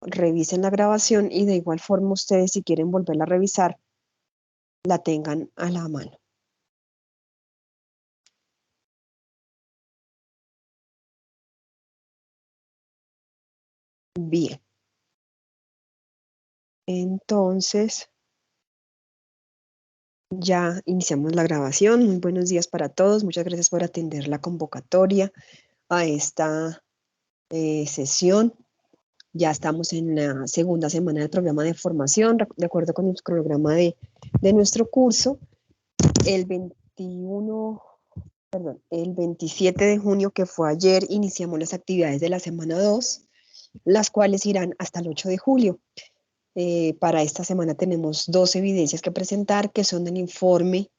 revisen la grabación y de igual forma ustedes si quieren volverla a revisar, la tengan a la mano. Bien. Entonces, ya iniciamos la grabación. Muy buenos días para todos. Muchas gracias por atender la convocatoria a esta sesión. Ya estamos en la segunda semana del programa de formación, de acuerdo con el cronograma de nuestro curso. El 27 de junio, que fue ayer, iniciamos las actividades de la semana 2, las cuales irán hasta el 8 de julio. Para esta semana tenemos 2 evidencias que presentar, que son el informe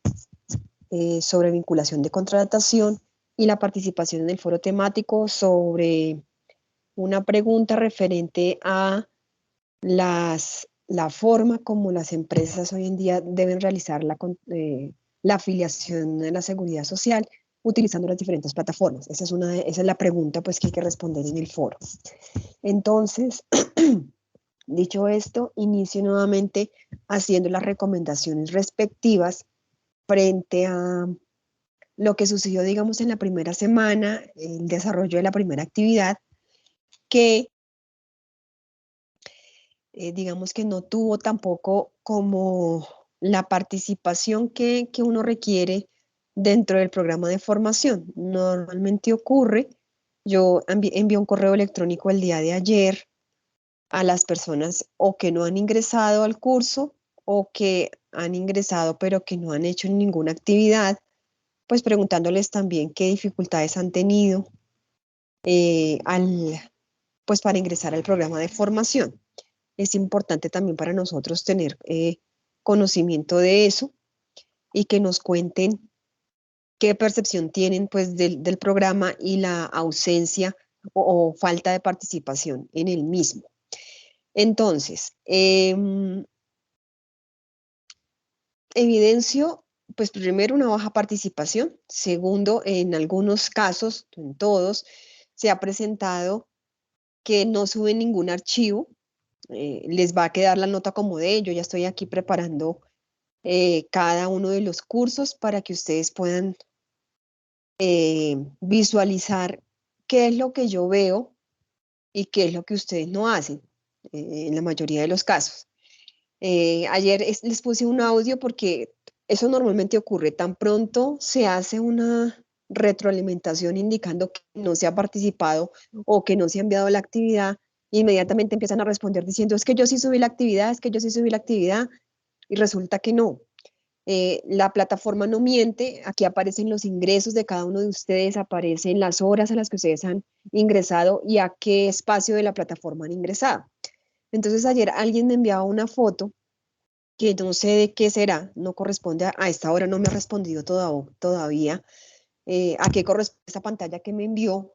sobre vinculación de contratación y la participación en el foro temático sobre una pregunta referente a la forma como las empresas hoy en día deben realizar la afiliación de la seguridad social utilizando las diferentes plataformas. Esa es la pregunta pues, que hay que responder en el foro. Entonces, dicho esto, inicio nuevamente haciendo las recomendaciones respectivas frente a lo que sucedió, digamos, en la primera semana, el desarrollo de la primera actividad, que digamos que no tuvo tampoco como la participación que uno requiere dentro del programa de formación. Normalmente ocurre, yo envié un correo electrónico el día de ayer a las personas o que no han ingresado al curso o que han ingresado pero que no han hecho ninguna actividad, pues preguntándoles también qué dificultades han tenido pues para ingresar al programa de formación. Es importante también para nosotros tener conocimiento de eso y que nos cuenten qué percepción tienen pues del programa y la ausencia o falta de participación en el mismo. Entonces, evidencio, pues primero una baja participación, segundo, en algunos casos, en todos, se ha presentado que no suben ningún archivo, les va a quedar la nota como de yo ya estoy aquí preparando cada uno de los cursos para que ustedes puedan visualizar qué es lo que yo veo y qué es lo que ustedes no hacen en la mayoría de los casos. Ayer les puse un audio porque eso normalmente ocurre tan pronto se hace una retroalimentación indicando que no se ha participado o que no se ha enviado la actividad, inmediatamente empiezan a responder diciendo es que yo sí subí la actividad, es que yo sí subí la actividad, y resulta que no. La plataforma no miente, aquí aparecen los ingresos de cada uno de ustedes, aparecen las horas a las que ustedes han ingresado y a qué espacio de la plataforma han ingresado. Entonces ayer alguien me enviaba una foto que no sé de qué será, no corresponde a esta hora, no me ha respondido todavía a qué corresponde esta pantalla que me envió,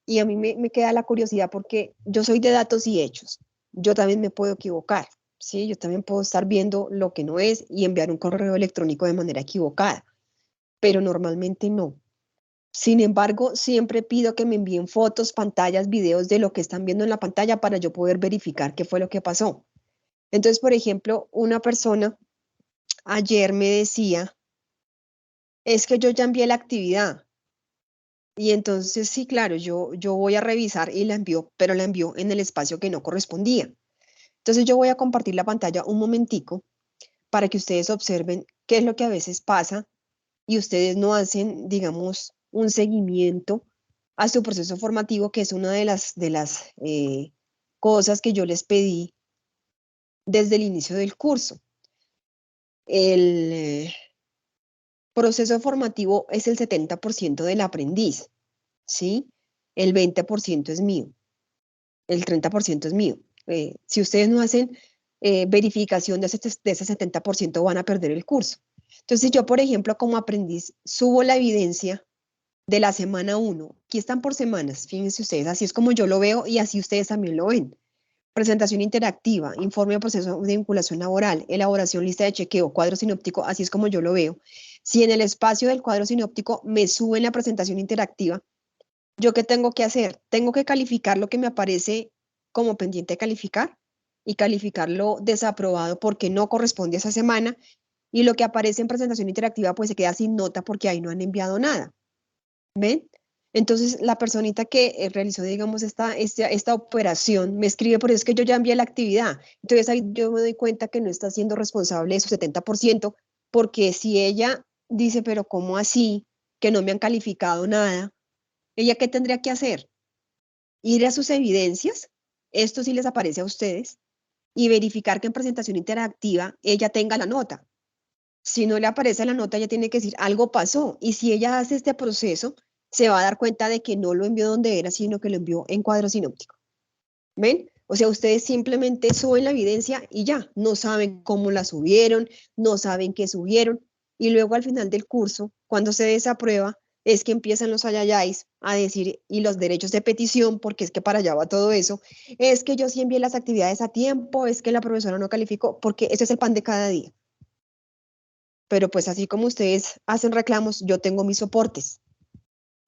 y a mí me queda la curiosidad porque yo soy de datos y hechos, yo también me puedo equivocar, ¿sí? Yo también puedo estar viendo lo que no es y enviar un correo electrónico de manera equivocada, pero normalmente no. Sin embargo, siempre pido que me envíen fotos, pantallas, videos de lo que están viendo en la pantalla para yo poder verificar qué fue lo que pasó. Entonces, por ejemplo, una persona ayer me decía, es que yo ya envié la actividad. Y entonces, sí, claro, yo voy a revisar y la envió, pero la envió en el espacio que no correspondía. Entonces yo voy a compartir la pantalla un momentico para que ustedes observen qué es lo que a veces pasa y ustedes no hacen, digamos, un seguimiento a su proceso formativo, que es una de las cosas que yo les pedí desde el inicio del curso. El proceso formativo es el 70% del aprendiz, ¿sí? El 20% es mío, el 30% es mío. Si ustedes no hacen verificación de ese 70%, van a perder el curso. Entonces, yo, por ejemplo, como aprendiz, subo la evidencia de la semana 1. Aquí están por semanas, fíjense ustedes, así es como yo lo veo y así ustedes también lo ven. Presentación interactiva, informe de proceso de vinculación laboral, elaboración, lista de chequeo, cuadro sinóptico, así es como yo lo veo. Si en el espacio del cuadro sinóptico me suben la presentación interactiva, ¿yo qué tengo que hacer? Tengo que calificar lo que me aparece como pendiente de calificar y calificarlo desaprobado porque no corresponde a esa semana, y lo que aparece en presentación interactiva pues se queda sin nota porque ahí no han enviado nada. ¿Ven? Entonces, la personita que realizó, digamos, esta operación me escribe, pero es que yo ya envié la actividad. Entonces, ahí yo me doy cuenta que no está siendo responsable de su 70%, porque si ella dice, pero ¿cómo así? Que no me han calificado nada. ¿Ella qué tendría que hacer? Ir a sus evidencias, esto sí les aparece a ustedes, y verificar que en presentación interactiva ella tenga la nota. Si no le aparece la nota, ella tiene que decir algo pasó. Y si ella hace este proceso, se va a dar cuenta de que no lo envió donde era, sino que lo envió en cuadro sinóptico. ¿Ven? O sea, ustedes simplemente suben la evidencia y ya, no saben cómo la subieron, no saben qué subieron. Y luego al final del curso, cuando se desaprueba, es que empiezan los ayayáis a decir, y los derechos de petición, porque es que para allá va todo eso, es que yo sí envié las actividades a tiempo, es que la profesora no calificó, porque ese es el pan de cada día. Pero pues así como ustedes hacen reclamos, yo tengo mis soportes.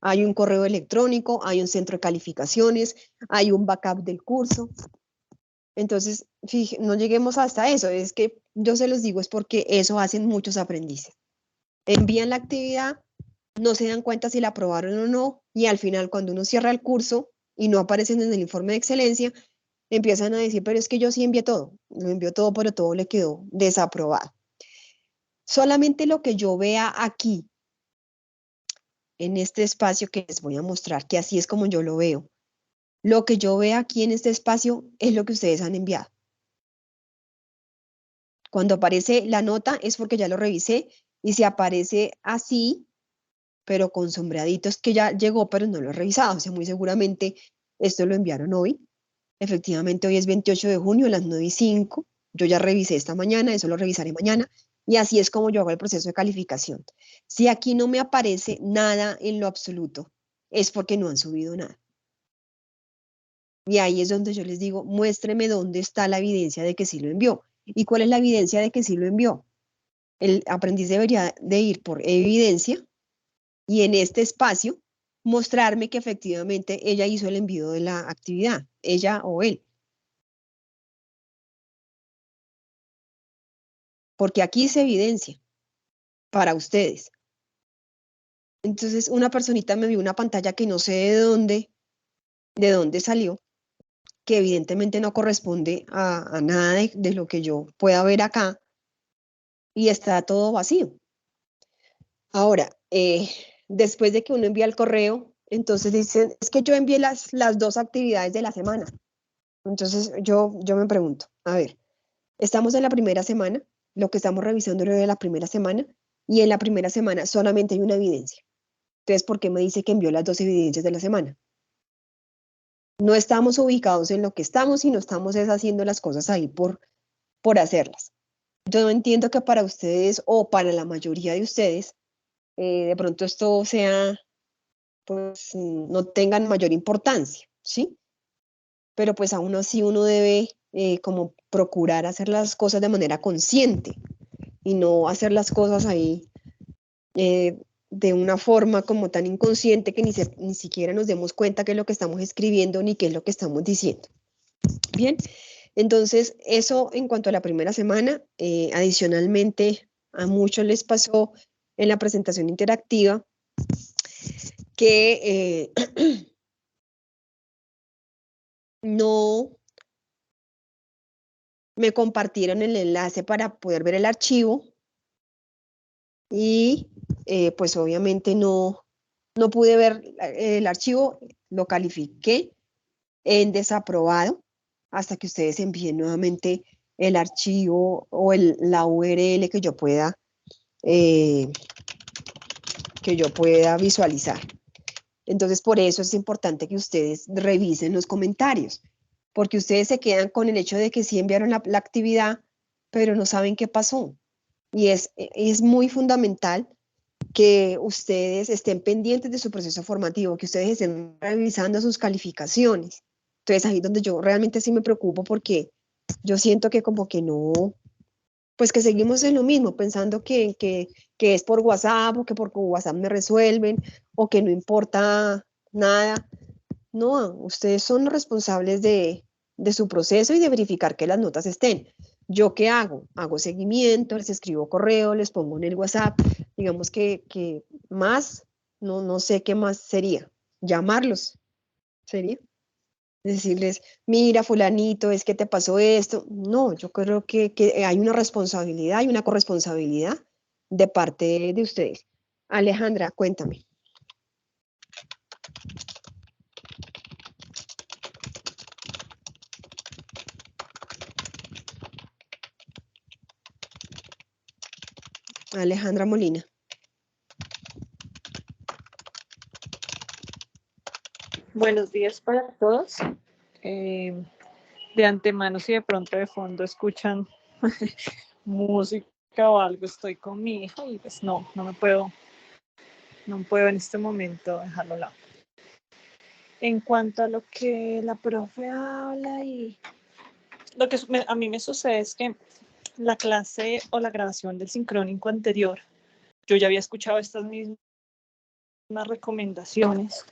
Hay un correo electrónico, hay un centro de calificaciones, hay un backup del curso. Entonces, no lleguemos hasta eso. Es que yo se los digo, es porque eso hacen muchos aprendices. Envían la actividad, no se dan cuenta si la aprobaron o no, y al final, cuando uno cierra el curso y no aparecen en el informe de excelencia, empiezan a decir, pero es que yo sí envié todo. Lo envió todo, pero todo le quedó desaprobado. Solamente lo que yo vea aquí, en este espacio que les voy a mostrar, que así es como yo lo veo. Lo que yo veo aquí en este espacio es lo que ustedes han enviado. Cuando aparece la nota es porque ya lo revisé, y si aparece así, pero con sombreaditos, que ya llegó, pero no lo he revisado. O sea, muy seguramente esto lo enviaron hoy. Efectivamente, hoy es 28 de junio, las 9:05. Yo ya revisé esta mañana, eso lo revisaré mañana. Y así es como yo hago el proceso de calificación. Si aquí no me aparece nada en lo absoluto, es porque no han subido nada. Y ahí es donde yo les digo, muéstreme dónde está la evidencia de que sí lo envió. ¿Y cuál es la evidencia de que sí lo envió? El aprendiz debería de ir por evidencia y en este espacio mostrarme que efectivamente ella hizo el envío de la actividad, ella o él. Porque aquí se evidencia para ustedes. Entonces, una personita me vio una pantalla que no sé de dónde salió, que evidentemente no corresponde a nada de lo que yo pueda ver acá, y está todo vacío. Ahora, después de que uno envía el correo, entonces dicen, es que yo envié las dos actividades de la semana. Entonces yo me pregunto, a ver, estamos en la primera semana, lo que estamos revisando es de la primera semana, y en la primera semana solamente hay una evidencia. Entonces, ¿por qué me dice que envió las dos evidencias de la semana? No estamos ubicados en lo que estamos, sino estamos haciendo las cosas ahí por hacerlas. Yo no entiendo que para ustedes o para la mayoría de ustedes, de pronto esto sea, pues, no tengan mayor importancia, ¿sí? Pero pues aún así uno debe como procurar hacer las cosas de manera consciente y no hacer las cosas ahí de una forma como tan inconsciente que ni siquiera nos demos cuenta qué es lo que estamos escribiendo ni qué es lo que estamos diciendo. Bien, entonces eso en cuanto a la primera semana. Adicionalmente, a muchos les pasó en la presentación interactiva que no me compartieron el enlace para poder ver el archivo y pues obviamente no pude ver el archivo, lo califiqué en desaprobado hasta que ustedes envíen nuevamente el archivo o la URL eh, que yo pueda visualizar. Entonces, por eso es importante que ustedes revisen los comentarios, porque ustedes se quedan con el hecho de que sí enviaron la actividad, pero no saben qué pasó. Y es muy fundamental que ustedes estén pendientes de su proceso formativo, que ustedes estén revisando sus calificaciones. Entonces, ahí es donde yo realmente sí me preocupo, porque yo siento que como que no, pues que seguimos en lo mismo, pensando que es por WhatsApp, o que por WhatsApp me resuelven, o que no importa nada. No, ustedes son los responsables de su proceso y de verificar que las notas estén. ¿Yo qué hago? Hago seguimiento, les escribo correo, les pongo en el WhatsApp, digamos que más, no sé qué más sería, llamarlos, sería decirles, mira, fulanito, es que te pasó esto. No, yo creo que hay una responsabilidad y una corresponsabilidad de parte de ustedes. Alejandra, cuéntame. Alejandra Molina. Buenos días para todos. De antemano, si de pronto de fondo escuchan música o algo, estoy con mi hija y pues no me puedo en este momento dejarlo a lado. En cuanto a lo que la profe habla y lo que a mí me sucede es que la clase o la grabación del sincrónico anterior, yo ya había escuchado estas mismas recomendaciones,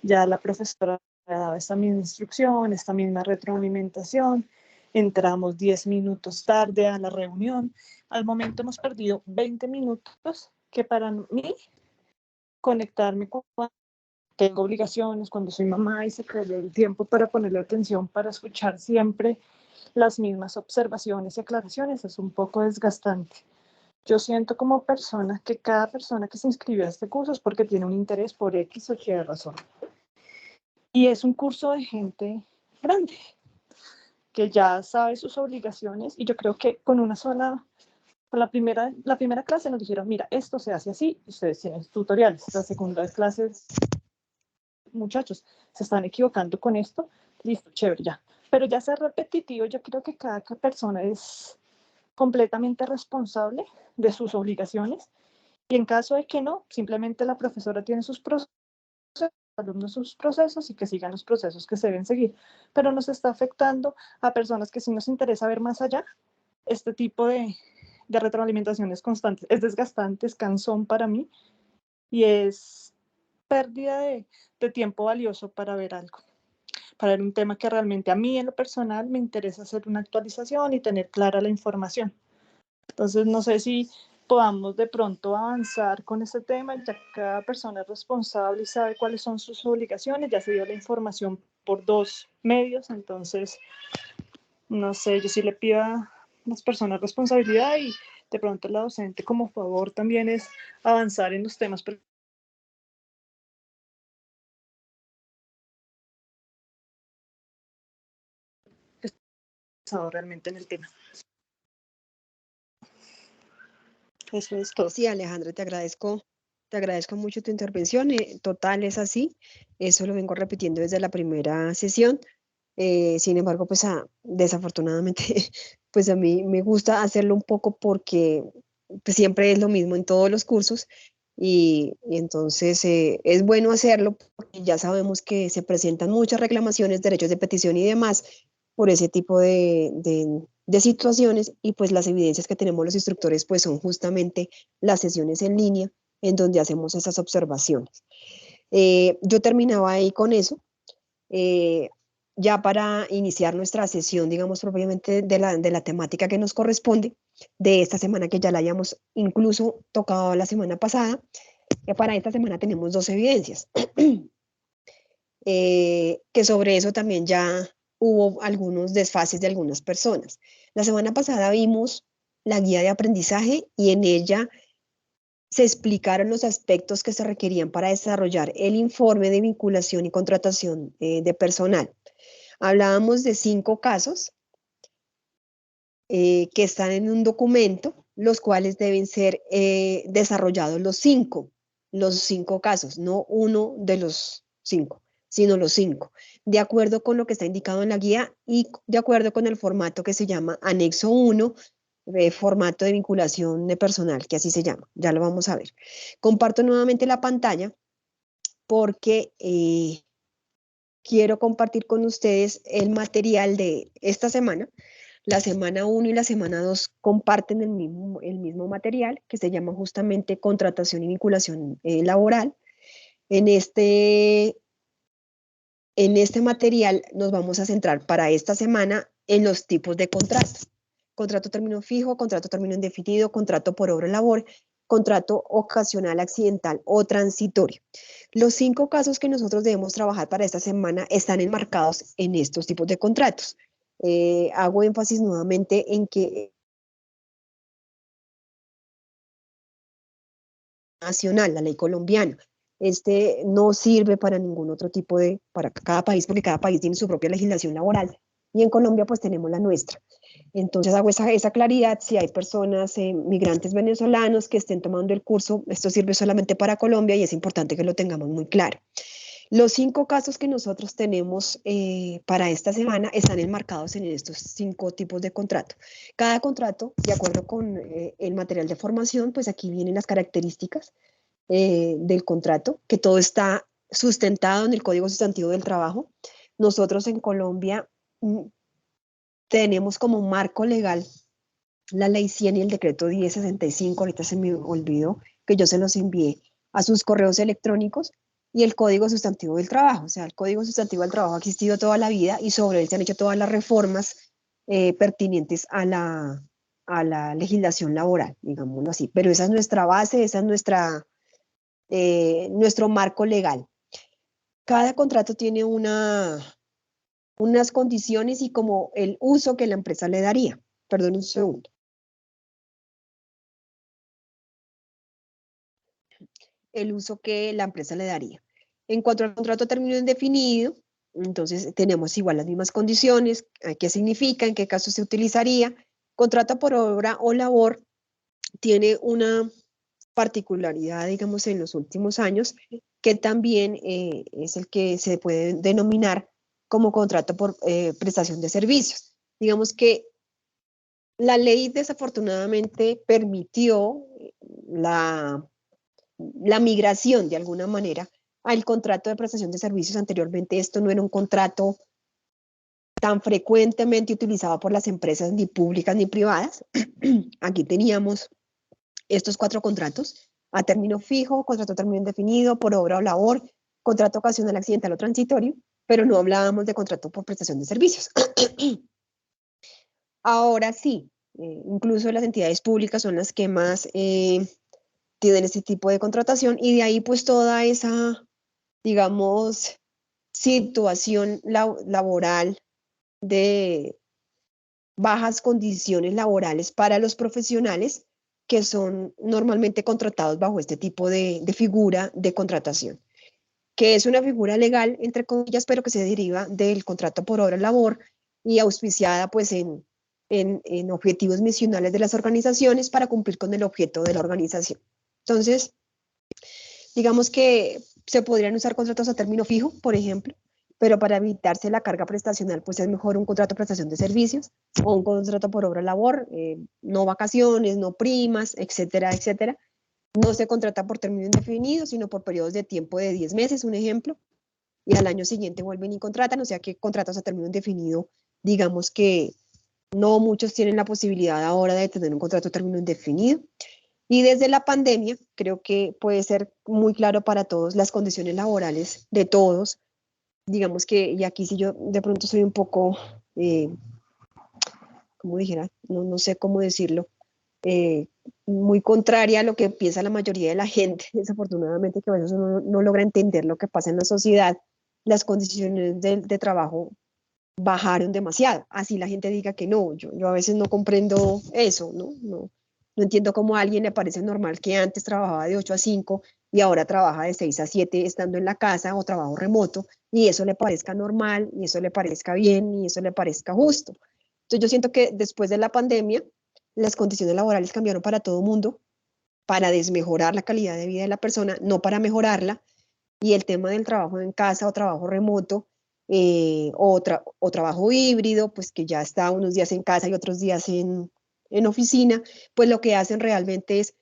ya la profesora daba esta misma instrucción, esta misma retroalimentación, entramos 10 minutos tarde a la reunión, al momento hemos perdido 20 minutos que para mí conectarme cuando tengo obligaciones, cuando soy mamá y se pierde el tiempo para ponerle atención, para escuchar siempre las mismas observaciones y aclaraciones, es un poco desgastante. Yo siento como persona que cada persona que se inscribe a este curso es porque tiene un interés por X o Y razón. Y es un curso de gente grande, que ya sabe sus obligaciones, y yo creo que con una sola, con la primera clase nos dijeron, mira, esto se hace así, ustedes tienen tutoriales. La segunda clase, muchachos, se están equivocando con esto, listo, chévere, ya. Pero ya ser repetitivo, yo creo que cada persona es completamente responsable de sus obligaciones, y en caso de que no, simplemente la profesora tiene sus procesos, alumnos sus procesos y que sigan los procesos que se deben seguir, pero nos está afectando a personas que sí nos interesa ver más allá. Este tipo de retroalimentaciones constantes es desgastante, es cansón para mí y es pérdida de tiempo valioso para ver algo, para ver un tema que realmente a mí en lo personal me interesa hacer una actualización y tener clara la información. Entonces no sé si podamos de pronto avanzar con este tema, ya cada persona es responsable y sabe cuáles son sus obligaciones, ya se dio la información por 2 medios, entonces no sé, yo sí le pido a las personas responsabilidad y de pronto la docente como favor también es avanzar en los temas realmente en el tema. Eso es todo. Sí, Alejandra, te agradezco mucho tu intervención. Total, es así. Eso lo vengo repitiendo desde la primera sesión. Sin embargo, pues desafortunadamente, pues a mí me gusta hacerlo un poco porque pues, siempre es lo mismo en todos los cursos y entonces es bueno hacerlo porque ya sabemos que se presentan muchas reclamaciones, derechos de petición y demás por ese tipo de situaciones y pues las evidencias que tenemos los instructores pues son justamente las sesiones en línea en donde hacemos esas observaciones. Yo terminaba ahí con eso. Eh, ya para iniciar nuestra sesión, digamos, propiamente de la temática que nos corresponde, de esta semana que ya la hayamos incluso tocado la semana pasada, que para esta semana tenemos 2 evidencias, que sobre eso también ya hubo algunos desfases de algunas personas. La semana pasada vimos la guía de aprendizaje y en ella se explicaron los aspectos que se requerían para desarrollar el informe de vinculación y contratación de personal. Hablábamos de 5 casos que están en un documento, los cuales deben ser desarrollados los cinco casos, no uno de los 5, sino los 5, de acuerdo con lo que está indicado en la guía y de acuerdo con el formato que se llama anexo 1, formato de vinculación de personal, que así se llama, ya lo vamos a ver. Comparto nuevamente la pantalla porque quiero compartir con ustedes el material de esta semana. La semana 1 y la semana 2 comparten el mismo material que se llama justamente contratación y vinculación laboral. En este en este material nos vamos a centrar para esta semana en los tipos de contrato. Contrato término fijo, contrato término indefinido, contrato por obra o labor, contrato ocasional, accidental o transitorio. Los 5 casos que nosotros debemos trabajar para esta semana están enmarcados en estos tipos de contratos. Hago énfasis nuevamente en que nacional, la ley colombiana. Este no sirve para ningún otro tipo para cada país, porque cada país tiene su propia legislación laboral. Y en Colombia, pues tenemos la nuestra. Entonces hago esa claridad, si hay personas, migrantes venezolanos que estén tomando el curso, esto sirve solamente para Colombia y es importante que lo tengamos muy claro. Los 5 casos que nosotros tenemos para esta semana están enmarcados en estos 5 tipos de contrato. Cada contrato, de acuerdo con el material de formación, pues aquí vienen las características del contrato, que todo está sustentado en el Código Sustantivo del Trabajo. Nosotros en Colombia tenemos como marco legal la Ley 100 y el Decreto 1065, ahorita se me olvidó que yo se los envié a sus correos electrónicos, y el Código Sustantivo del Trabajo. O sea, el Código Sustantivo del Trabajo ha existido toda la vida y sobre él se han hecho todas las reformas pertinentes a la legislación laboral, digámoslo así. Pero esa es nuestra base, esa es nuestro marco legal. Cada contrato tiene unas condiciones y como el uso que la empresa le daría. Perdón un segundo. El uso que la empresa le daría. En cuanto al contrato término indefinido, entonces tenemos igual las mismas condiciones, qué significa, en qué caso se utilizaría. Contrato por obra o labor tiene una particularidad, digamos, en los últimos años, que también es el que se puede denominar como contrato por prestación de servicios. Digamos que la ley desafortunadamente permitió la migración de alguna manera al contrato de prestación de servicios. Anteriormente esto no era un contrato tan frecuentemente utilizado por las empresas ni públicas ni privadas. Aquí teníamos estos 4 contratos: a término fijo, contrato término indefinido, por obra o labor, contrato ocasional, accidental o transitorio, pero no hablábamos de contrato por prestación de servicios. Ahora sí, incluso las entidades públicas son las que más tienen este tipo de contratación, y de ahí pues toda esa, digamos, situación laboral de bajas condiciones laborales para los profesionales que son normalmente contratados bajo este tipo de figura de contratación, que es una figura legal, entre comillas, pero que se deriva del contrato por hora labor y auspiciada pues en objetivos misionales de las organizaciones para cumplir con el objeto de la organización. Entonces, digamos que se podrían usar contratos a término fijo, por ejemplo, pero para evitarse la carga prestacional, pues es mejor un contrato de prestación de servicios o un contrato por obra labor, no vacaciones, no primas, etcétera, etcétera. No se contrata por término indefinido, sino por periodos de tiempo de 10 meses, un ejemplo, y al año siguiente vuelven y contratan, o sea que contratos a término indefinido, digamos que no muchos tienen la posibilidad ahora de tener un contrato a término indefinido. Y desde la pandemia, creo que puede ser muy claro para todos las condiciones laborales de todos. Digamos que, y aquí sí yo de pronto soy un poco, como dijera, no sé cómo decirlo, eh, muy contraria a lo que piensa la mayoría de la gente, desafortunadamente, que a veces uno no logra entender lo que pasa en la sociedad. Las condiciones de trabajo bajaron demasiado. Así la gente diga que no, yo a veces no comprendo eso, no entiendo cómo a alguien le parece normal que antes trabajaba de 8 a 5 y ahora trabaja de 6 a 7 estando en la casa o trabajo remoto, y eso le parezca normal, y eso le parezca bien, y eso le parezca justo. Entonces yo siento que después de la pandemia, las condiciones laborales cambiaron para todo el mundo, para desmejorar la calidad de vida de la persona, no para mejorarla, y el tema del trabajo en casa o trabajo remoto, o trabajo híbrido, pues que ya está unos días en casa y otros días en oficina, pues lo que hacen realmente es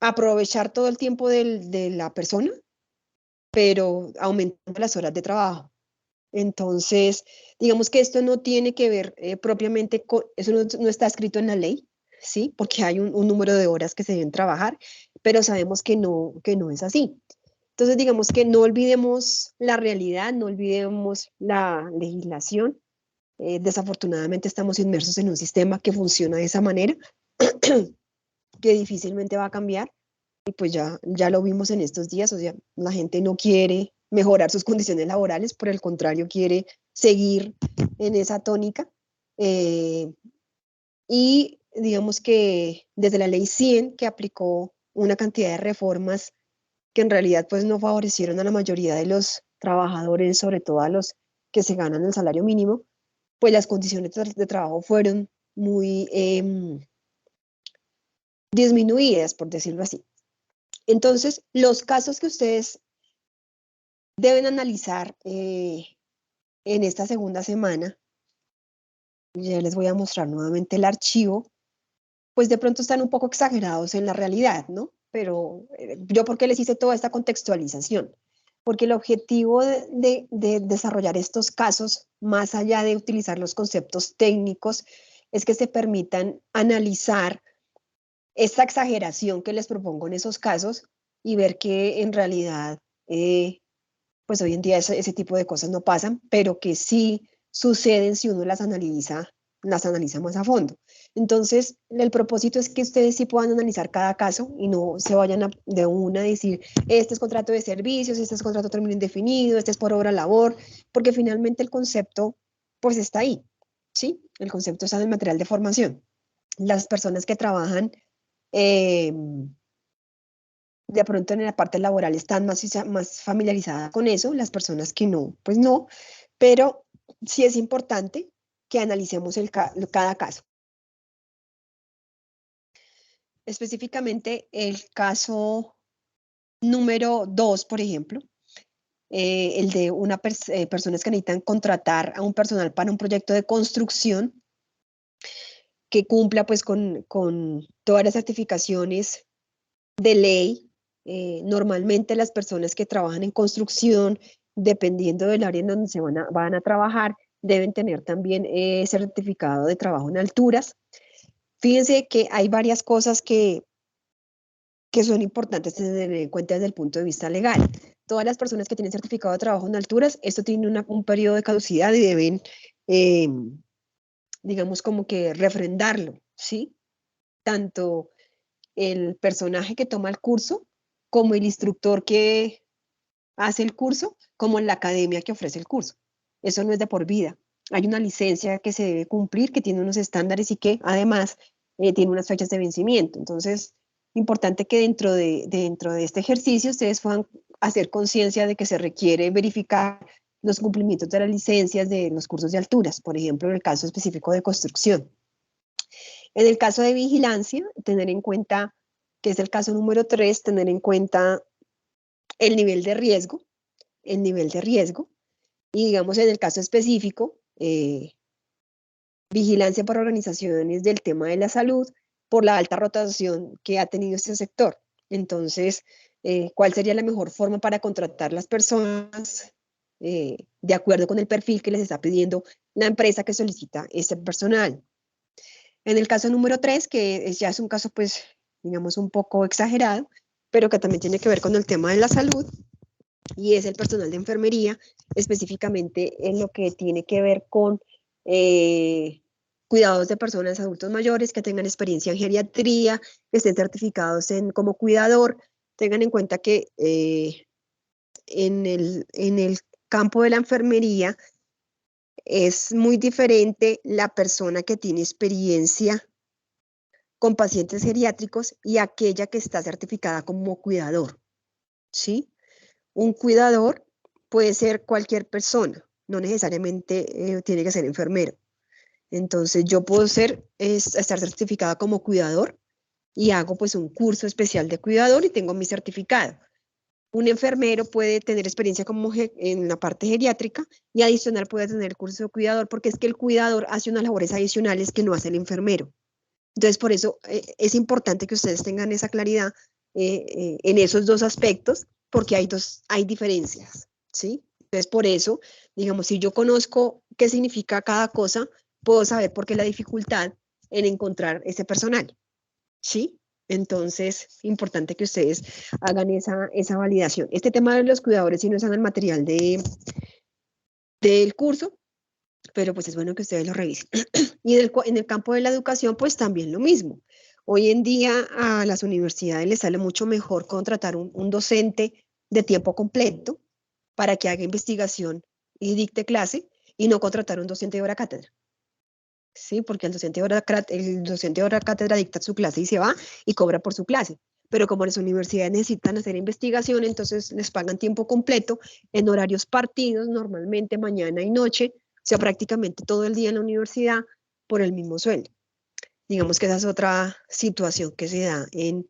aprovechar todo el tiempo de la persona, pero aumentando las horas de trabajo. Entonces, digamos que esto no tiene que ver propiamente con, eso no está escrito en la ley, ¿sí? Porque hay un número de horas que se deben trabajar, pero sabemos que no es así. Entonces, digamos que no olvidemos la realidad, no olvidemos la legislación. Desafortunadamente estamos inmersos en un sistema que funciona de esa manera, que difícilmente va a cambiar. Y pues ya lo vimos en estos días, o sea, la gente no quiere mejorar sus condiciones laborales, por el contrario, quiere seguir en esa tónica. Eh, y digamos que desde la ley 100, que aplicó una cantidad de reformas que en realidad pues no favorecieron a la mayoría de los trabajadores, sobre todo a los que se ganan el salario mínimo, pues las condiciones de trabajo fueron muy disminuidas, por decirlo así. Entonces, los casos que ustedes deben analizar en esta segunda semana, ya les voy a mostrar nuevamente el archivo, pues de pronto están un poco exagerados en la realidad, ¿no? Pero yo, ¿por qué les hice toda esta contextualización? Porque el objetivo de desarrollar estos casos, más allá de utilizar los conceptos técnicos, es que se permitan analizar esta exageración que les propongo en esos casos y ver que en realidad, pues hoy en día ese tipo de cosas no pasan, pero que sí suceden si uno las analiza más a fondo. Entonces, el propósito es que ustedes sí puedan analizar cada caso y no se vayan de una a decir, este es contrato de servicios, este es contrato término indefinido, este es por obra labor, porque finalmente el concepto, pues está ahí, ¿sí? El concepto está en el material de formación. Las personas que trabajan eh, de pronto en la parte laboral están más familiarizadas con eso, las personas que no, pues no, pero sí es importante que analicemos cada caso. Específicamente el caso número 2, por ejemplo, el de personas que necesitan contratar a un personal para un proyecto de construcción que cumpla pues con todas las certificaciones de ley. Normalmente las personas que trabajan en construcción, dependiendo del área en donde van a trabajar, deben tener también certificado de trabajo en alturas. Fíjense que hay varias cosas que son importantes tener en cuenta desde el punto de vista legal. Todas las personas que tienen certificado de trabajo en alturas, esto tiene un periodo de caducidad y deben, eh, digamos, como que refrendarlo, ¿sí? Tanto el personaje que toma el curso como el instructor que hace el curso, como en la academia que ofrece el curso. Eso no es de por vida. Hay una licencia que se debe cumplir, que tiene unos estándares y que además tiene unas fechas de vencimiento. Entonces, importante que dentro de este ejercicio ustedes puedan hacer conciencia de que se requiere verificar los cumplimientos de las licencias de los cursos de alturas, por ejemplo, en el caso específico de construcción. En el caso de vigilancia, tener en cuenta, que es el caso número 3, tener en cuenta el nivel de riesgo, el nivel de riesgo, y digamos en el caso específico, vigilancia por organizaciones del tema de la salud, por la alta rotación que ha tenido este sector. Entonces, ¿cuál sería la mejor forma para contratar las personas de acuerdo con el perfil que les está pidiendo la empresa que solicita este personal? En el caso número 3, que ya es un caso, pues, digamos, un poco exagerado, pero que también tiene que ver con el tema de la salud, y es el personal de enfermería, específicamente en lo que tiene que ver con cuidados de personas adultos mayores que tengan experiencia en geriatría, que estén certificados como cuidador. Tengan en cuenta que en el campo de la enfermería es muy diferente la persona que tiene experiencia con pacientes geriátricos y aquella que está certificada como cuidador, ¿sí? Un cuidador puede ser cualquier persona, no necesariamente tiene que ser enfermero. Entonces yo puedo estar certificada como cuidador y hago pues un curso especial de cuidador y tengo mi certificado. Un enfermero puede tener experiencia en la parte geriátrica y adicional puede tener el curso de cuidador porque es que el cuidador hace unas labores adicionales que no hace el enfermero. Entonces, por eso es importante que ustedes tengan esa claridad en esos dos aspectos, porque hay diferencias, ¿sí? Entonces, por eso, digamos, si yo conozco qué significa cada cosa, puedo saber por qué la dificultad en encontrar ese personal, ¿sí? Entonces, importante que ustedes hagan esa validación. Este tema de los cuidadores sí no está en el material del curso, pero pues es bueno que ustedes lo revisen. Y en el campo de la educación, pues también lo mismo. Hoy en día a las universidades les sale mucho mejor contratar un docente de tiempo completo para que haga investigación y dicte clase y no contratar un docente de hora cátedra. Sí, porque el docente de hora cátedra dicta su clase y se va y cobra por su clase. Pero como las universidades necesitan hacer investigación, entonces les pagan tiempo completo en horarios partidos, normalmente mañana y noche, o sea, prácticamente todo el día en la universidad por el mismo sueldo. Digamos que esa es otra situación que se da en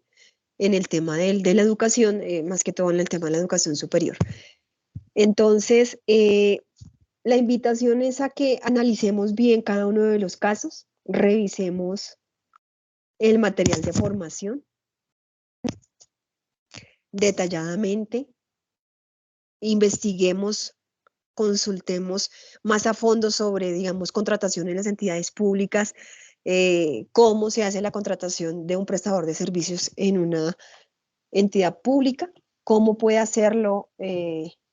el tema de la educación, más que todo en el tema de la educación superior. Entonces, la invitación es a que analicemos bien cada uno de los casos, revisemos el material de formación detalladamente, investiguemos, consultemos más a fondo sobre, digamos, contratación en las entidades públicas, cómo se hace la contratación de un prestador de servicios en una entidad pública, cómo puede hacerlo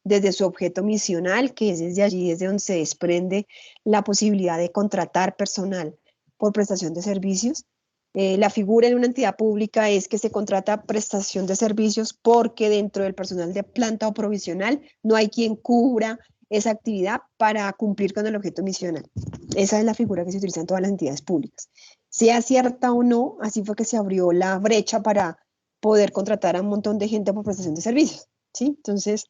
desde su objeto misional, que es desde allí, desde donde se desprende la posibilidad de contratar personal por prestación de servicios. La figura en una entidad pública es que se contrata prestación de servicios porque dentro del personal de planta o provisional no hay quien cubra esa actividad para cumplir con el objeto misional. Esa es la figura que se utiliza en todas las entidades públicas. Sea cierta o no, así fue que se abrió la brecha para poder contratar a un montón de gente por prestación de servicios, ¿sí? Entonces,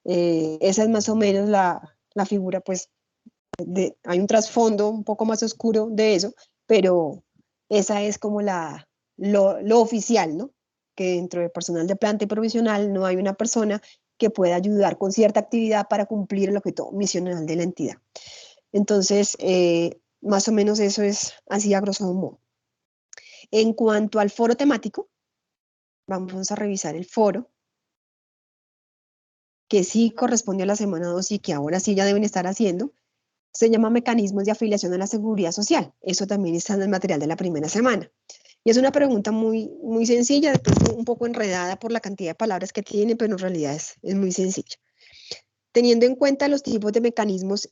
esa es más o menos la figura, pues, hay un trasfondo un poco más oscuro de eso, pero esa es como lo oficial, ¿no? Que dentro del personal de planta y provisional no hay una persona que pueda ayudar con cierta actividad para cumplir el objeto misional de la entidad. Entonces, más o menos eso es así a grosso modo. En cuanto al foro temático, vamos a revisar el foro, que sí corresponde a la semana 2 y que ahora sí ya deben estar haciendo. Se llama Mecanismos de Afiliación a la Seguridad Social. Eso también está en el material de la primera semana. Y es una pregunta muy sencilla, un poco enredada por la cantidad de palabras que tiene, pero en realidad es muy sencilla. Teniendo en cuenta los tipos de mecanismos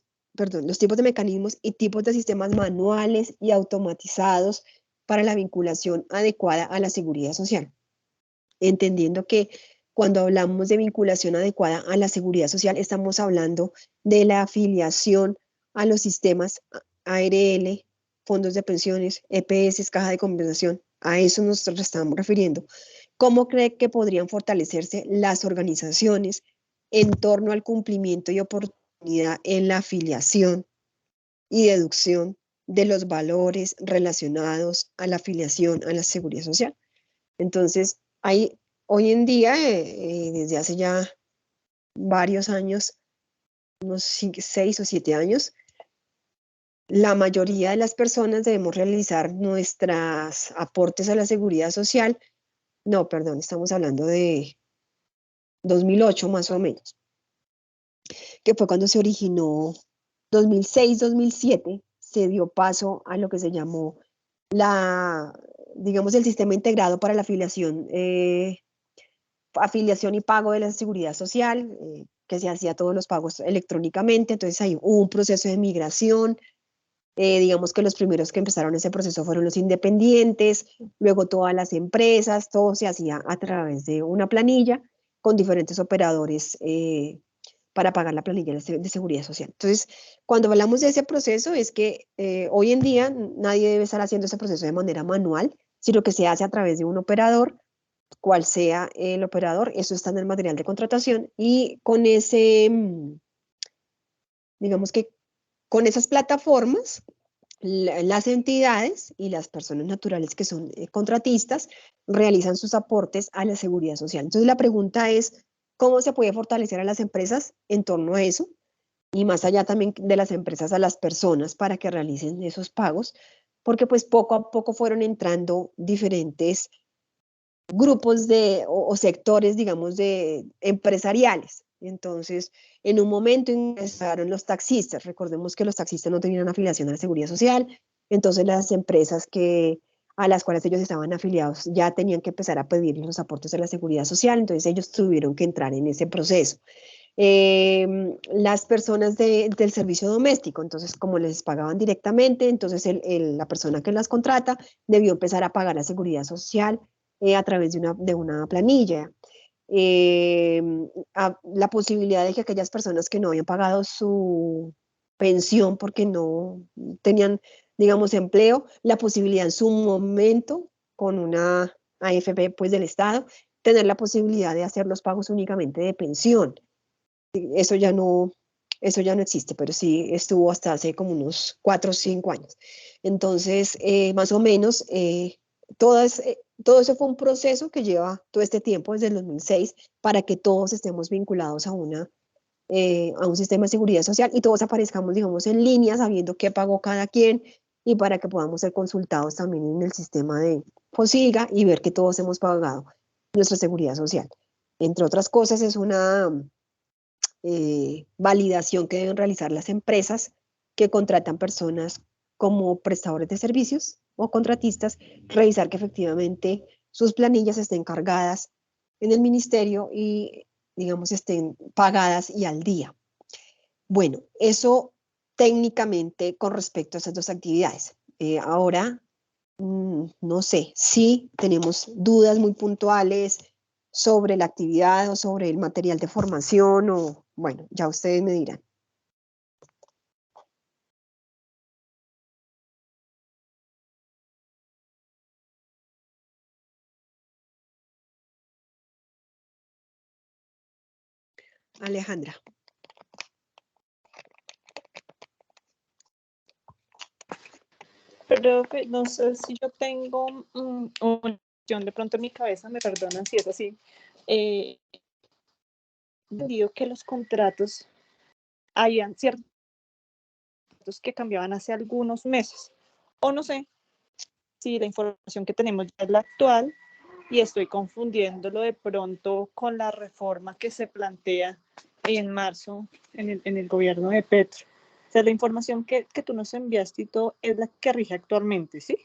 y tipos de sistemas manuales y automatizados para la vinculación adecuada a la seguridad social. Entendiendo que cuando hablamos de vinculación adecuada a la seguridad social, estamos hablando de la afiliación a los sistemas ARL, fondos de pensiones, EPS, caja de compensación. A eso nos estamos refiriendo. ¿Cómo cree que podrían fortalecerse las organizaciones en torno al cumplimiento y oportunidad en la afiliación y deducción de los valores relacionados a la afiliación a la seguridad social? Entonces, hoy en día, desde hace ya varios años, unos 6 o 7 años, la mayoría de las personas debemos realizar nuestros aportes a la seguridad social. No, perdón, estamos hablando de 2008 más o menos, que fue cuando se originó 2006, 2007, se dio paso a lo que se llamó digamos, el sistema integrado para la afiliación y pago de la seguridad social, que se hacía todos los pagos electrónicamente. Entonces ahí hubo un proceso de migración. Digamos que los primeros que empezaron ese proceso fueron los independientes, luego todas las empresas, todo se hacía a través de una planilla con diferentes operadores para pagar la planilla de seguridad social. Entonces, cuando hablamos de ese proceso, es que hoy en día nadie debe estar haciendo ese proceso de manera manual, sino que se hace a través de un operador, cual sea el operador. Eso está en el material de contratación, y con digamos que con esas plataformas, las entidades y las personas naturales que son contratistas realizan sus aportes a la seguridad social. Entonces la pregunta es, ¿cómo se puede fortalecer a las empresas en torno a eso? Y más allá también de las empresas, a las personas para que realicen esos pagos, porque pues poco a poco fueron entrando diferentes grupos o sectores, digamos, de empresariales. Entonces, en un momento ingresaron los taxistas. Recordemos que los taxistas no tenían afiliación a la seguridad social. Entonces, las empresas que a las cuales ellos estaban afiliados ya tenían que empezar a pedir los aportes de la seguridad social, entonces ellos tuvieron que entrar en ese proceso. Las personas del servicio doméstico, entonces como les pagaban directamente, entonces la persona que las contrata debió empezar a pagar la seguridad social a través de una planilla. La posibilidad de que aquellas personas que no habían pagado su pensión porque no tenían, digamos, empleo, la posibilidad en su momento con una AFP pues del Estado, tener la posibilidad de hacer los pagos únicamente de pensión. Eso ya no, eso ya no existe, pero sí estuvo hasta hace como unos 4 o 5 años. Entonces, más o menos, todo eso fue un proceso que lleva todo este tiempo, desde el 2006, para que todos estemos vinculados a un sistema de seguridad social y todos aparezcamos, digamos, en línea, sabiendo qué pagó cada quien y para que podamos ser consultados también en el sistema de FOSIGA y ver que todos hemos pagado nuestra seguridad social. Entre otras cosas, es una validación que deben realizar las empresas que contratan personas como prestadores de servicios o contratistas, revisar que efectivamente sus planillas estén cargadas en el ministerio y, digamos, estén pagadas y al día. Bueno, eso técnicamente con respecto a esas dos actividades. Ahora, no sé, sí tenemos dudas muy puntuales sobre la actividad o sobre el material de formación o, bueno, ya ustedes me dirán. Alejandra. Pero no sé si yo tengo una cuestión de pronto en mi cabeza, me perdonan si es así. Entendido que los contratos habían ciertos que cambiaban hace algunos meses. O no sé si la información que tenemos ya es la actual y estoy confundiéndolo de pronto con la reforma que se plantea en marzo en el gobierno de Petro. O sea, la información que tú nos enviaste y todo es la que rige actualmente, ¿sí?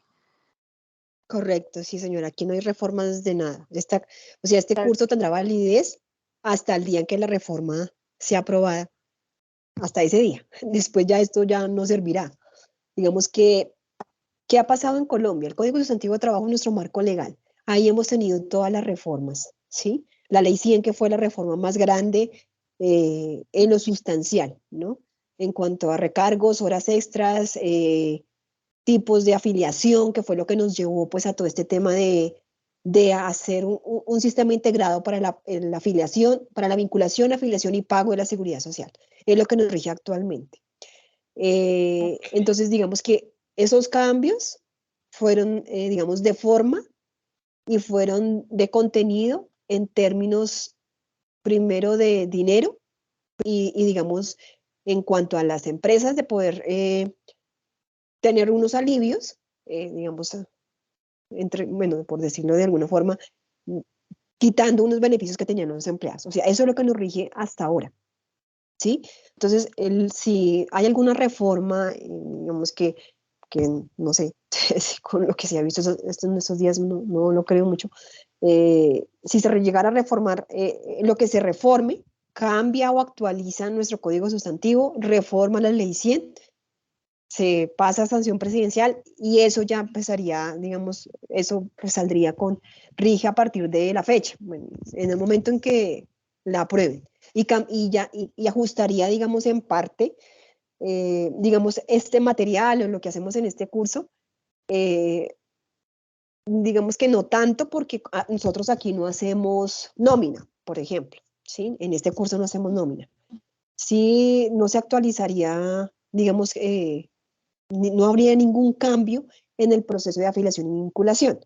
Correcto, sí, señora. Aquí no hay reformas de nada. O sea, este curso tendrá validez hasta el día en que la reforma sea aprobada, hasta ese día. Después ya esto ya no servirá. Digamos que, ¿qué ha pasado en Colombia? El Código Sustantivo de Trabajo es nuestro marco legal. Ahí hemos tenido todas las reformas, ¿sí? La Ley 100, que fue la reforma más grande en lo sustancial, ¿no? En cuanto a recargos, horas extras, tipos de afiliación, que fue lo que nos llevó pues a todo este tema de hacer un sistema integrado para la afiliación, para la vinculación, afiliación y pago de la seguridad social. Es lo que nos rige actualmente. Entonces, digamos que esos cambios fueron, digamos, de forma y fueron de contenido en términos primero de dinero y digamos, en cuanto a las empresas de poder tener unos alivios, digamos, bueno, por decirlo de alguna forma, quitando unos beneficios que tenían los empleados. O sea, eso es lo que nos rige hasta ahora. ¿Sí? Entonces, si hay alguna reforma, digamos que no sé, con lo que se ha visto en estos días, no lo creo mucho, si se llegara a reformar, lo que se reforme, cambia o actualiza nuestro código sustantivo, reforma la ley 100, se pasa a sanción presidencial y eso ya empezaría, digamos, eso pues saldría rige a partir de la fecha, bueno, en el momento en que la aprueben y ajustaría, digamos, en parte, digamos, este material o lo que hacemos en este curso, digamos que no tanto porque nosotros aquí no hacemos nómina, por ejemplo, ¿sí? En este curso no hacemos nómina. Sí, no se actualizaría, digamos, no habría ningún cambio en el proceso de afiliación y vinculación.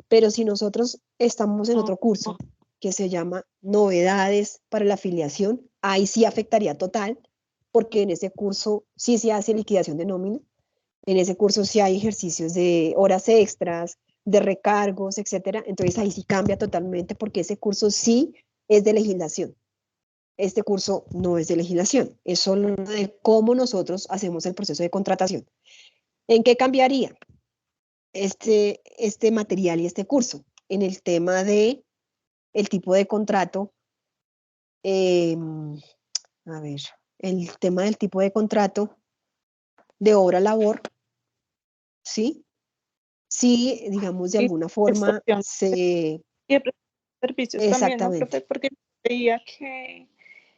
Pero si nosotros estamos en otro curso que se llama Novedades para la afiliación, ahí sí afectaría total, porque en ese curso sí se hace liquidación de nómina, en ese curso sí hay ejercicios de horas extras, de recargos, etcétera. Entonces ahí sí cambia totalmente porque ese curso sí es de legislación. Este curso no es de legislación, es solo de cómo nosotros hacemos el proceso de contratación. ¿En qué cambiaría? este material y este curso. En el tema de el tipo de contrato, a ver, el tema del tipo de contrato de obra-labor, ¿sí? Sí, digamos, de Y alguna forma prestación se... y de servicios también, ¿no, profe? Exactamente. Porque veía que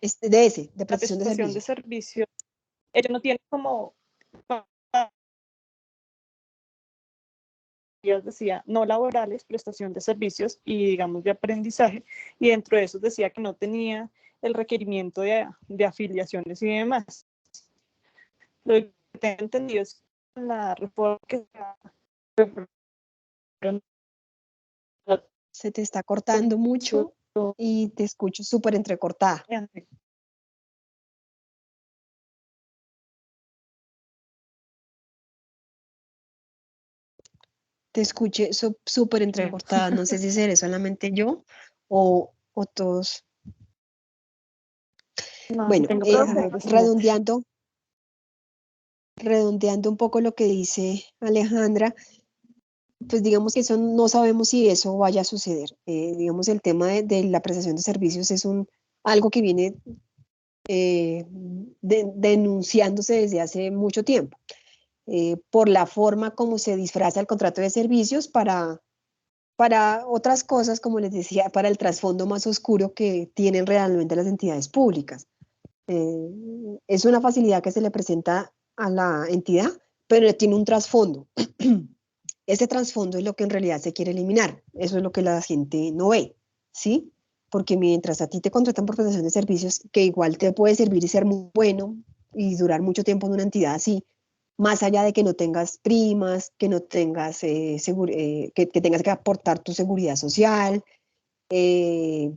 De la prestación de prestación de servicios. servicios, ella no tiene como, decía, no laborales, prestación de servicios y, digamos, de aprendizaje, y dentro de eso decía que no tenía el requerimiento de afiliaciones y demás. Lo que tengo entendido es que la reforma que Se te está cortando mucho y te escucho súper entrecortada. Te escuché súper entrecortada. No sé si seré solamente yo o todos. no, si Bueno, tengo problemas, redondeando un poco lo que dice Alejandra, pues digamos que eso no sabemos si eso vaya a suceder. Digamos, el tema de la prestación de servicios es algo que viene denunciándose desde hace mucho tiempo, por la forma como se disfraza el contrato de servicios para otras cosas, como les decía, para el trasfondo más oscuro que tienen realmente las entidades públicas. Es una facilidad que se le presenta a la entidad, pero tiene un trasfondo. Ese trasfondo es lo que en realidad se quiere eliminar. Eso es lo que la gente no ve, ¿sí? Porque mientras a ti te contratan por prestación de servicios, que igual te puede servir y ser muy bueno y durar mucho tiempo en una entidad así, más allá de que no tengas primas, que no tengas, que tengas que aportar tu seguridad social, eh,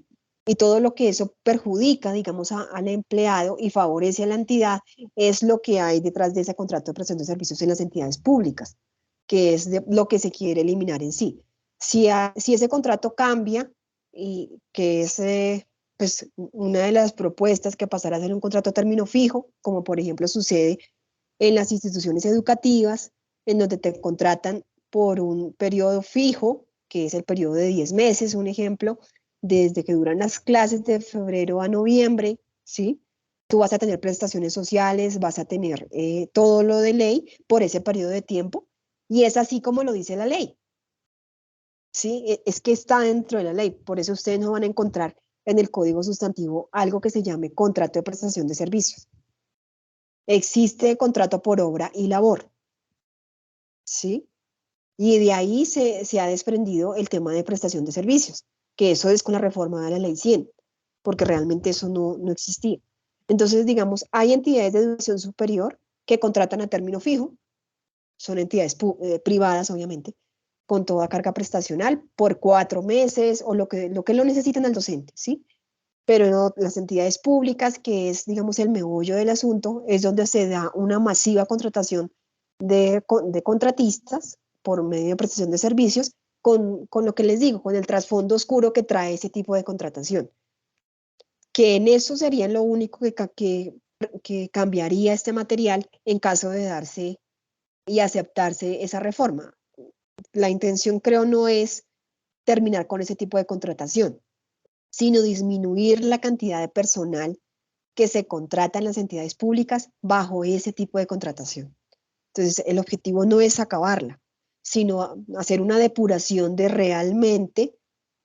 y todo lo que eso perjudica, digamos, al empleado y favorece a la entidad, es lo que hay detrás de ese contrato de prestación de servicios en las entidades públicas, que es lo que se quiere eliminar en sí. Si ese contrato cambia, y que es pues, una de las propuestas que pasará a ser un contrato a término fijo, como por ejemplo sucede en las instituciones educativas, en donde te contratan por un periodo fijo, que es el periodo de 10 meses, un ejemplo, desde que duran las clases de febrero a noviembre, ¿sí? Tú vas a tener prestaciones sociales, vas a tener todo lo de ley por ese periodo de tiempo, y es así como lo dice la ley, ¿sí? Es que está dentro de la ley, por eso ustedes no van a encontrar en el Código Sustantivo algo que se llame contrato de prestación de servicios. Existe contrato por obra y labor, ¿sí? Y de ahí se ha desprendido el tema de prestación de servicios, que eso es con la reforma de la ley 100, porque realmente eso no existía. Entonces, digamos, hay entidades de educación superior que contratan a término fijo, son entidades privadas, obviamente, con toda carga prestacional por 4 meses o lo que lo necesitan al docente, ¿sí? Pero no, las entidades públicas, que es, digamos, el meollo del asunto, es donde se da una masiva contratación de contratistas por medio de prestación de servicios, con lo que les digo, con el trasfondo oscuro que trae ese tipo de contratación, que en eso sería lo único que cambiaría este material en caso de darse y aceptarse esa reforma. La intención, creo, no es terminar con ese tipo de contratación, sino disminuir la cantidad de personal que se contrata en las entidades públicas bajo ese tipo de contratación. Entonces, el objetivo no es acabarla, sino hacer una depuración de realmente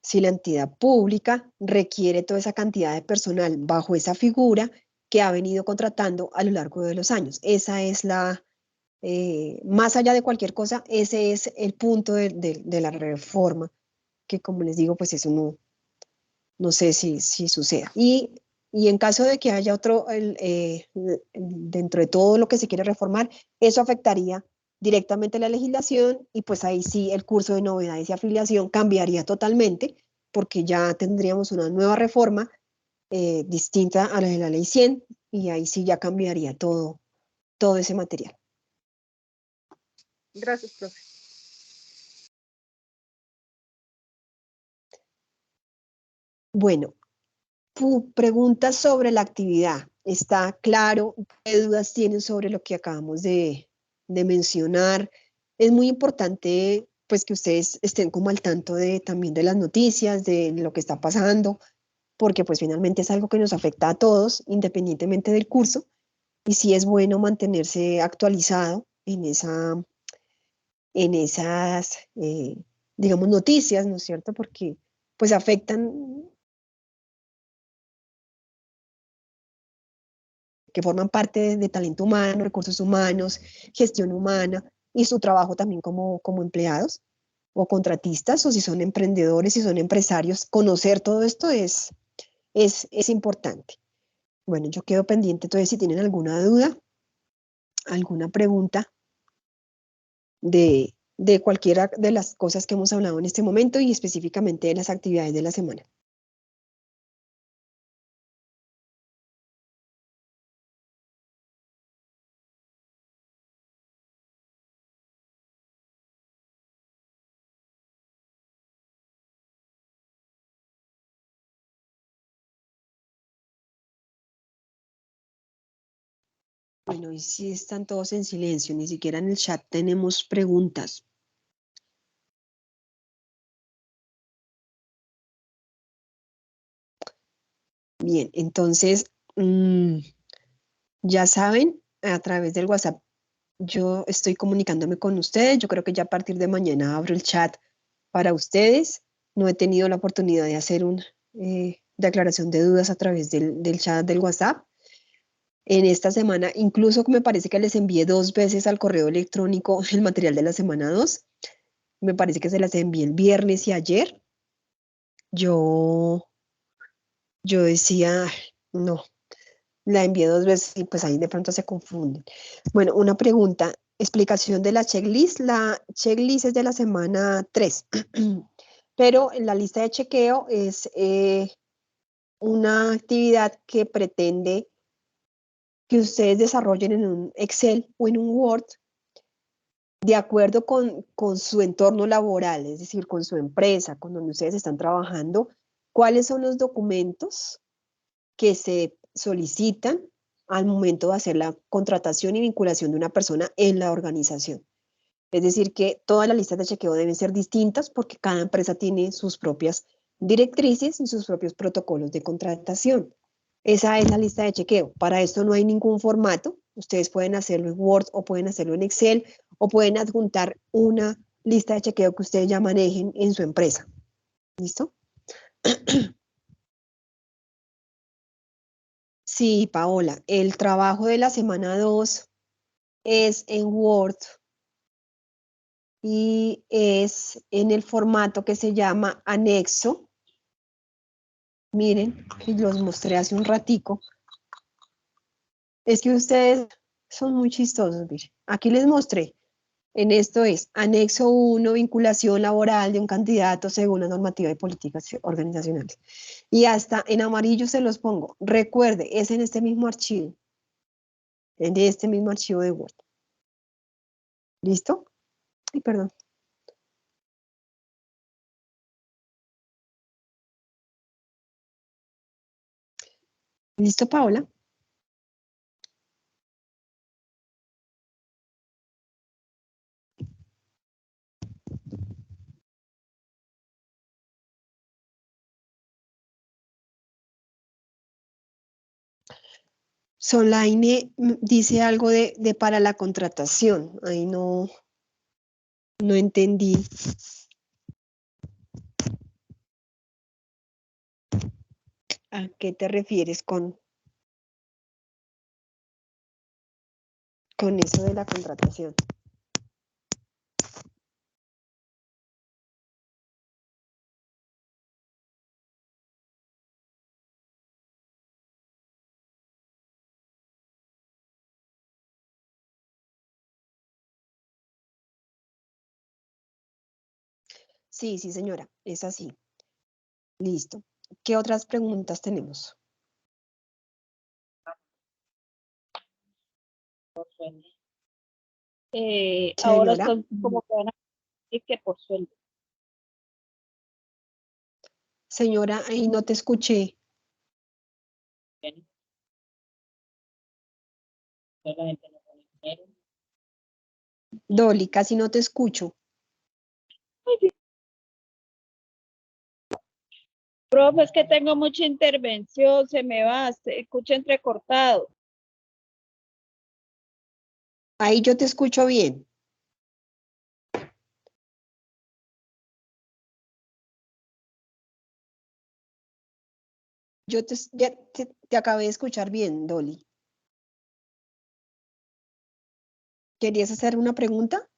si la entidad pública requiere toda esa cantidad de personal bajo esa figura que ha venido contratando a lo largo de los años. Esa es más allá de cualquier cosa, ese es el punto de la reforma, que como les digo, pues eso no sé si suceda. Y en caso de que haya otro, dentro de todo lo que se quiere reformar, eso afectaría directamente la legislación, y pues ahí sí el curso de novedades y afiliación cambiaría totalmente, porque ya tendríamos una nueva reforma distinta a la de la ley 100, y ahí sí ya cambiaría todo ese material. Gracias, profe. Bueno, tu pregunta sobre la actividad, ¿está claro? ¿Qué dudas tienen sobre lo que acabamos de mencionar? es muy importante pues que ustedes estén como al tanto también de las noticias, de lo que está pasando, porque pues finalmente es algo que nos afecta a todos, independientemente del curso, y sí es bueno mantenerse actualizado en esas, digamos, noticias, ¿no es cierto? Porque pues afectan, que forman parte de talento humano, recursos humanos, gestión humana y su trabajo también como empleados o contratistas, o si son emprendedores, si son empresarios, conocer todo esto es importante. Bueno, yo quedo pendiente, entonces, si tienen alguna duda, alguna pregunta de cualquiera de las cosas que hemos hablado en este momento y específicamente de las actividades de la semana. Bueno, y si están todos en silencio, ni siquiera en el chat tenemos preguntas. Bien, entonces, ya saben, a través del WhatsApp, yo estoy comunicándome con ustedes. Yo creo que ya a partir de mañana abro el chat para ustedes. No he tenido la oportunidad de hacer una declaración de dudas a través del chat del WhatsApp. En esta semana, incluso me parece que les envié 2 veces al correo electrónico el material de la semana 2. Me parece que se las envié el viernes y ayer. Yo, yo decía, "Ay, no, la envié 2 veces y pues ahí de pronto se confunden". Bueno, una pregunta, explicación de la checklist. La checklist es de la semana 3, pero en la lista de chequeo es una actividad que pretende que ustedes desarrollen en un Excel o en un Word de acuerdo con su entorno laboral, es decir, con su empresa, con donde ustedes están trabajando, cuáles son los documentos que se solicitan al momento de hacer la contratación y vinculación de una persona en la organización. Es decir, que todas las listas de chequeo deben ser distintas porque cada empresa tiene sus propias directrices y sus propios protocolos de contratación. Esa es la lista de chequeo. Para esto no hay ningún formato. Ustedes pueden hacerlo en Word o pueden hacerlo en Excel o pueden adjuntar una lista de chequeo que ustedes ya manejen en su empresa. ¿Listo? Sí, Paola, el trabajo de la semana 2 es en Word y es en el formato que se llama anexo. Miren, y los mostré hace un ratico. Es que ustedes son muy chistosos, miren. Aquí les mostré. En esto es anexo 1, vinculación laboral de un candidato según la normativa de políticas organizacionales. Y hasta en amarillo se los pongo. Recuerde, es en este mismo archivo. En este mismo archivo de Word. ¿Listo? Ay, perdón. ¿Listo, Paola? Solaine dice algo de para la contratación. Ahí no entendí. ¿A qué te refieres con eso de la contratación? Sí, sí, señora, es así. Listo. ¿Qué otras preguntas tenemos? Ahora Señora, son como que van a decir que por sueldo. señora, ahí no te escuché. Solamente no pone dinero. Dolly, casi no te escucho. Profe, es que tengo mucha intervención, se me va, se escucha entrecortado. Ahí yo te escucho bien. Yo ya te acabé de escuchar bien, Dolly. ¿Querías hacer una pregunta?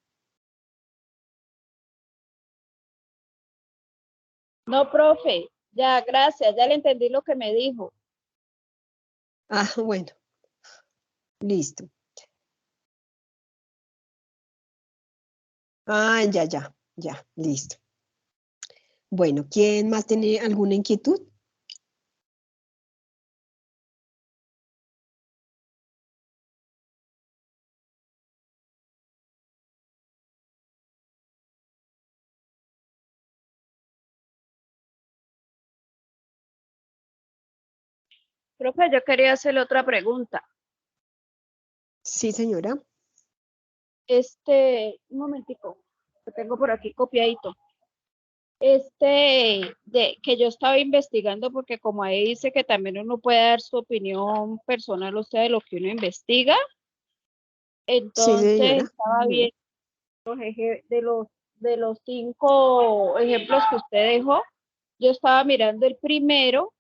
No, profe, ya, gracias, ya le entendí lo que me dijo. Ah, bueno. Listo. Ah, ya, listo. Bueno, ¿quién más tiene alguna inquietud? Profe, yo quería hacerle otra pregunta. Sí, señora. Un momentico, lo tengo por aquí copiadito. Que yo estaba investigando, porque como ahí dice que también uno puede dar su opinión personal, o sea, de lo que uno investiga, Sí, entonces señora. estaba viendo de los 5 ejemplos que usted dejó, yo estaba mirando el primero,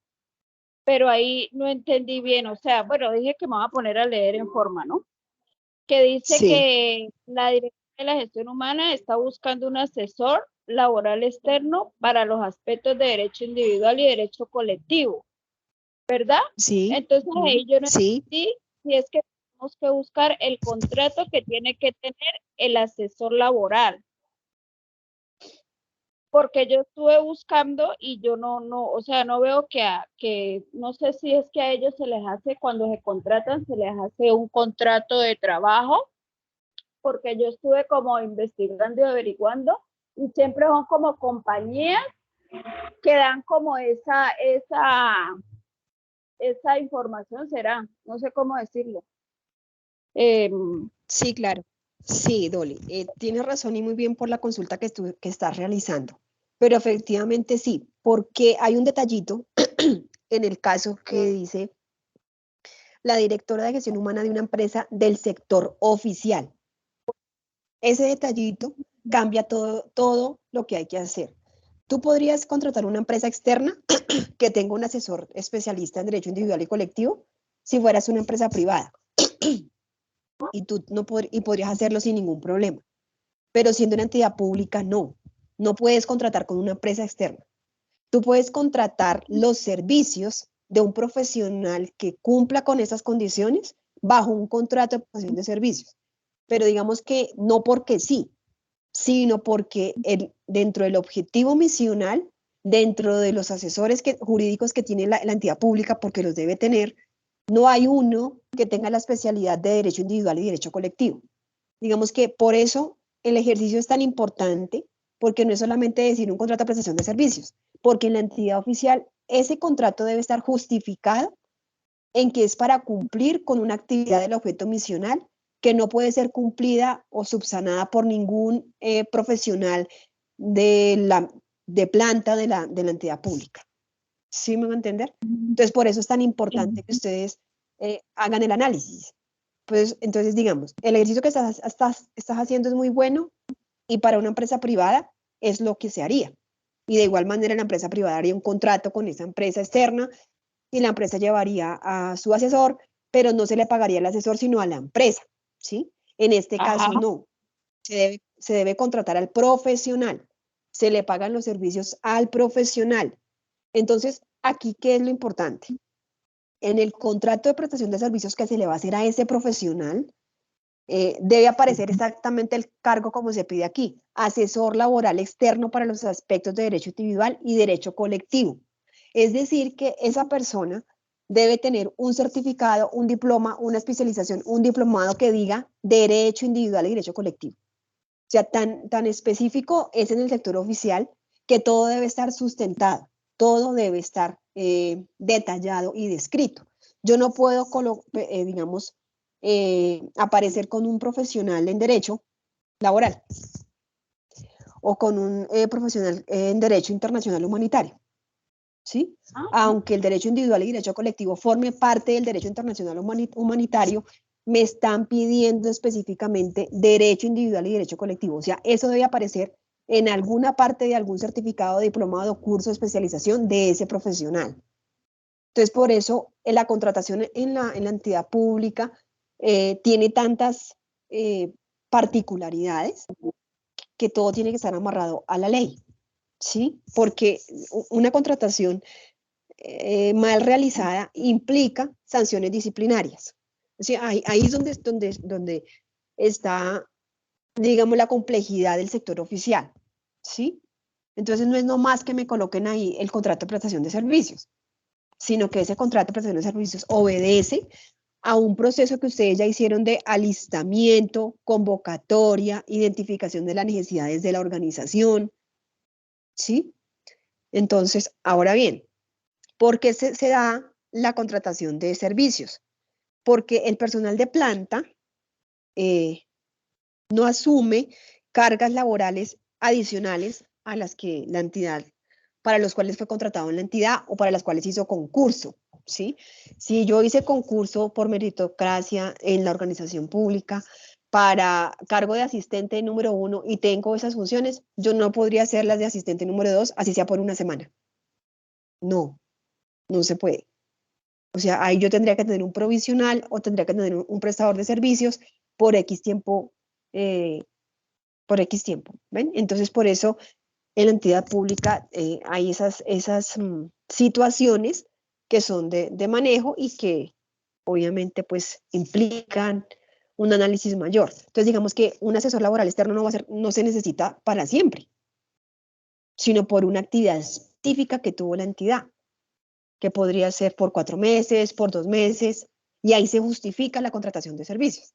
pero ahí no entendí bien, o sea, bueno, dije que me voy a poner a leer en forma, ¿no? Que dice Sí, que la Dirección de la Gestión Humana está buscando un asesor laboral externo para los aspectos de derecho individual y derecho colectivo, ¿verdad? sí, Entonces ahí yo no sí, entendí si es que tenemos que buscar el contrato que tiene que tener el asesor laboral, porque yo estuve buscando y yo o sea, no veo no sé si es que a ellos se les hace, cuando se contratan, se les hace un contrato de trabajo, porque yo estuve como investigando y averiguando, y siempre son como compañías que dan como esa información, será, no sé cómo decirlo. Eh, sí, claro. Sí, Dolly, tienes razón y muy bien por la consulta que estás realizando. Pero efectivamente sí, porque hay un detallito en el caso que dice la directora de gestión humana de una empresa del sector oficial. Ese detallito cambia todo lo que hay que hacer. Tú podrías contratar una empresa externa que tenga un asesor especialista en derecho individual y colectivo si fueras una empresa privada y tú no y podrías hacerlo sin ningún problema. Pero siendo una entidad pública, no puedes contratar con una empresa externa. Tú puedes contratar los servicios de un profesional que cumpla con esas condiciones bajo un contrato de prestación de servicios. Pero digamos que no porque sí, sino porque dentro del objetivo misional, dentro de los asesores jurídicos que tiene la entidad pública, porque los debe tener, no hay uno que tenga la especialidad de derecho individual y derecho colectivo. Digamos que por eso el ejercicio es tan importante, porque no es solamente decir un contrato de prestación de servicios, porque en la entidad oficial ese contrato debe estar justificado en que es para cumplir con una actividad del objeto misional que no puede ser cumplida o subsanada por ningún profesional de de planta de la entidad pública. ¿Sí me van a entender? Entonces, por eso es tan importante que ustedes hagan el análisis. Pues, entonces, digamos, el ejercicio que estás haciendo es muy bueno y para una empresa privada es lo que se haría. Y de igual manera la empresa privada haría un contrato con esa empresa externa y la empresa llevaría a su asesor, pero no se le pagaría al asesor, sino a la empresa, ¿sí? En este ajá. caso, no. Se debe contratar al profesional. Se le pagan los servicios al profesional. Entonces, aquí, ¿qué es lo importante? En el contrato de prestación de servicios que se le va a hacer a ese profesional, debe aparecer exactamente el cargo como se pide aquí, asesor laboral externo para los aspectos de derecho individual y derecho colectivo. Es decir, que esa persona debe tener un certificado, un diploma, una especialización, un diplomado que diga derecho individual y derecho colectivo. O sea, tan específico es en el sector oficial que todo debe estar sustentado, todo debe estar detallado y descrito. Yo no puedo, digamos, aparecer con un profesional en derecho laboral o con un profesional en Derecho Internacional Humanitario, ¿sí? Aunque el derecho individual y derecho colectivo forme parte del derecho internacional humanitario, me están pidiendo específicamente derecho individual y derecho colectivo. O sea, eso debe aparecer en alguna parte de algún certificado, diplomado, curso de especialización de ese profesional. Entonces, por eso la contratación en la entidad pública tiene tantas particularidades que todo tiene que estar amarrado a la ley, ¿sí? Porque una contratación mal realizada implica sanciones disciplinarias. O sea, ahí es donde está, digamos, la complejidad del sector oficial, ¿sí? Entonces no es nomás que me coloquen ahí el contrato de prestación de servicios, sino que ese contrato de prestación de servicios obedece a un proceso que ustedes ya hicieron de alistamiento, convocatoria, identificación de las necesidades de la organización, ¿sí? Entonces, ahora bien, ¿por qué se da la contratación de servicios? Porque el personal de planta no asume cargas laborales adicionales a las que la entidad, para los cuales fue contratado en la entidad o para las cuales hizo concurso, ¿sí? Si yo hice concurso por meritocracia en la organización pública para cargo de asistente número 1 y tengo esas funciones, yo no podría hacer las de asistente número 2, así sea por una semana. No, no se puede. O sea, ahí yo tendría que tener un provisional o tendría que tener un prestador de servicios por X tiempo, ¿ven? Entonces, por eso en la entidad pública hay esas situaciones que son de manejo y que obviamente pues implican un análisis mayor. Entonces, digamos que un asesor laboral externo no se necesita para siempre, sino por una actividad específica que tuvo la entidad, que podría ser por 4 meses, por 2 meses, y ahí se justifica la contratación de servicios.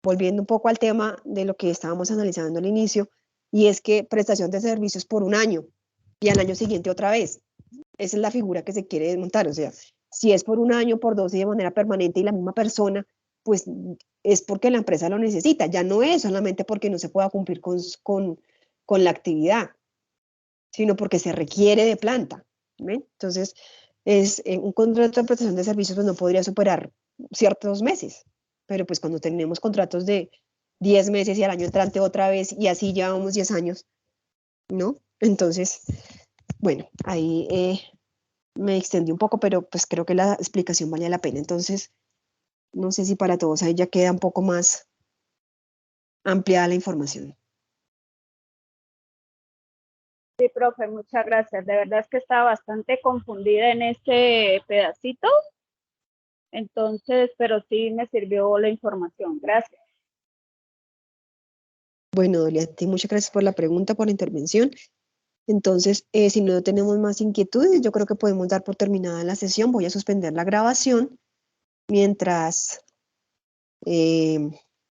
Volviendo un poco al tema de lo que estábamos analizando al inicio, y es que prestación de servicios por un año y al año siguiente otra vez. Esa es la figura que se quiere desmontar. O sea, si es por un año, por 2 y de manera permanente y la misma persona, pues es porque la empresa lo necesita. Ya no es solamente porque no se pueda cumplir con la actividad, sino porque se requiere de planta. ¿Ven? Entonces, un contrato de prestación de servicios pues, no podría superar ciertos meses, pero pues cuando tenemos contratos de 10 meses y al año entrante otra vez y así llevamos 10 años, ¿no? Entonces, bueno, ahí me extendí un poco, pero pues creo que la explicación valía la pena. Entonces, no sé si para todos ahí ya queda un poco más ampliada la información. Sí, profe, muchas gracias. De verdad es que estaba bastante confundida en este pedacito. Entonces, pero sí me sirvió la información. Gracias. Bueno, Dolia, a ti muchas gracias por la pregunta, por la intervención. Entonces, si no tenemos más inquietudes, yo creo que podemos dar por terminada la sesión. Voy a suspender la grabación mientras